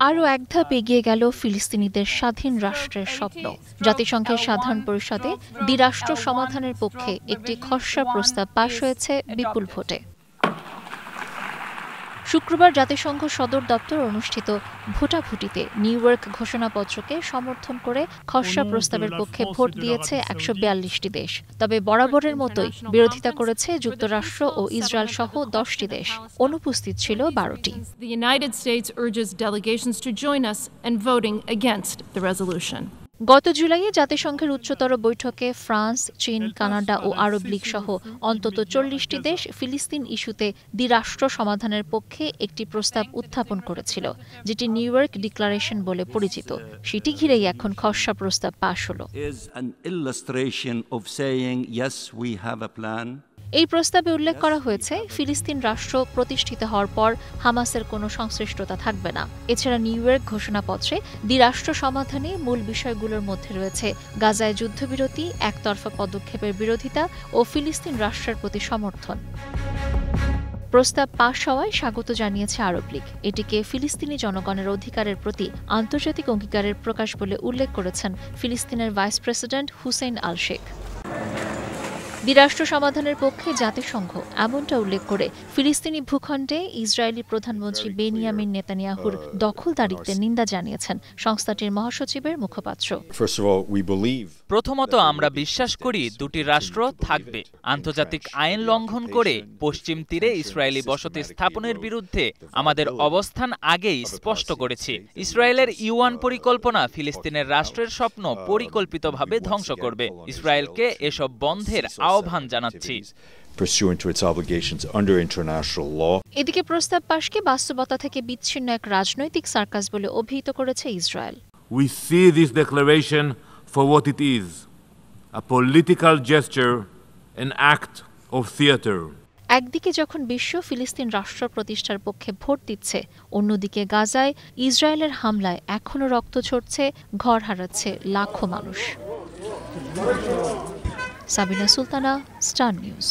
আরও এক ধাপ এগিয়ে গেল ফিলিস্তিনিদের স্বাধীন রাষ্ট্রের স্বপ্ন। জাতিসংঘের সাধারণ পরিষদে দ্বিরাষ্ট্র সমাধানের পক্ষে একটি খসড়া প্রস্তাব পাশ হয়েছে বিপুল ভোটে। শুক্রবার জাতিসংঘ সদর দপ্তর অনুষ্ঠিত ভোটাভুটিতে নিউ ইয়র্ক ঘোষণাপত্রকে সমর্থন করে খসড়া প্রস্তাবের পক্ষে ভোট দিয়েছে ১৪২টি দেশ। তবে বরাবরের মতোই বিরোধিতা করেছে যুক্তরাষ্ট্র ও ইসরায়েল সহ ১০টি দেশ। অনুপস্থিত ছিল ১২টি। The United States urges delegations to join us in voting against the resolution. গত জুলাইয়ে জাতিসংঘের উচ্চতর বৈঠকে ফ্রান্স, চীন, কানাডা ও আরব লীগ সহ অন্তত ৪০টি দেশ ফিলিস্তিন ইস্যুতে দ্বিরাষ্ট্র সমাধানের পক্ষে একটি প্রস্তাব উত্থাপন করেছিল, যেটি নিউ ইয়র্ক ডিক্লারেশন বলে পরিচিত। সেটি ঘিরেই এখন খসড়া প্রস্তাব পাশ হলো। এই প্রস্তাবে উল্লেখ করা হয়েছে, ফিলিস্তিন রাষ্ট্র প্রতিষ্ঠিত হওয়ার পর হামাসের কোনো সংশ্লিষ্টতা থাকবে না। এছাড়া নিউ ইয়র্ক ঘোষণাপত্রে দ্বিরাষ্ট্র সমাধানে মূল বিষয়গুলোর মধ্যে রয়েছে গাজায় যুদ্ধবিরতি, একতরফা পদক্ষেপের বিরোধিতা ও ফিলিস্তিন রাষ্ট্রের প্রতি সমর্থন। প্রস্তাব পাশ হওয়ায় স্বাগত জানিয়েছে আরব লীগ। এটিকে ফিলিস্তিনি জনগণের অধিকারের প্রতি আন্তর্জাতিক অঙ্গীকারের প্রকাশ বলে উল্লেখ করেছেন ফিলিস্তিনের ভাইস প্রেসিডেন্ট হুসেইন আল শেখ। দ্বিরাষ্ট্র সমাধানের পক্ষে জাতিসংঘ এমনটা উল্লেখ করে ফিলিস্তিনি ভূখণ্ডে ইসরায়েলি প্রধানমন্ত্রী বেনিয়ামিন নেতানিয়াহুর দখলদারিত্বের নিন্দা জানিয়েছেন সংস্থাটির মহাসচিবের মুখপাত্র। প্রথমত, আমরা বিশ্বাস করি দুটি রাষ্ট্র থাকবে। আন্তর্জাতিক আইন লঙ্ঘন করে পশ্চিম তীরে ইসরায়েলি বসতি স্থাপনের বিরুদ্ধে আমাদের অবস্থান আগেই স্পষ্ট করেছি। ইসরায়েলের ইউ1 পরিকল্পনা ফিলিস্তিনের রাষ্ট্রের স্বপ্ন পরিকল্পিতভাবে ধ্বংস করবে। ইসরায়েলকে এসব বন্ধের আহ্বান জানাচ্ছি। এদিকে প্রস্তাব পাশকে বাস্তবতা থেকে বিচ্ছিন্ন এক রাজনৈতিক সার্কাস বলে অভিহিত করেছে Israel. We see this declaration for what it is, a political gesture, an act of theater. একদিকে যখন বিশ্ব ফিলিস্তিন রাষ্ট্র প্রতিষ্ঠার পক্ষে ভোট দিচ্ছে, অন্যদিকে গাজায় ইসরায়েলের হামলায় এখনো রক্ত ঝরছে, ঘর হারাচ্ছে লাখো মানুষ। Sabina Sultana, star news.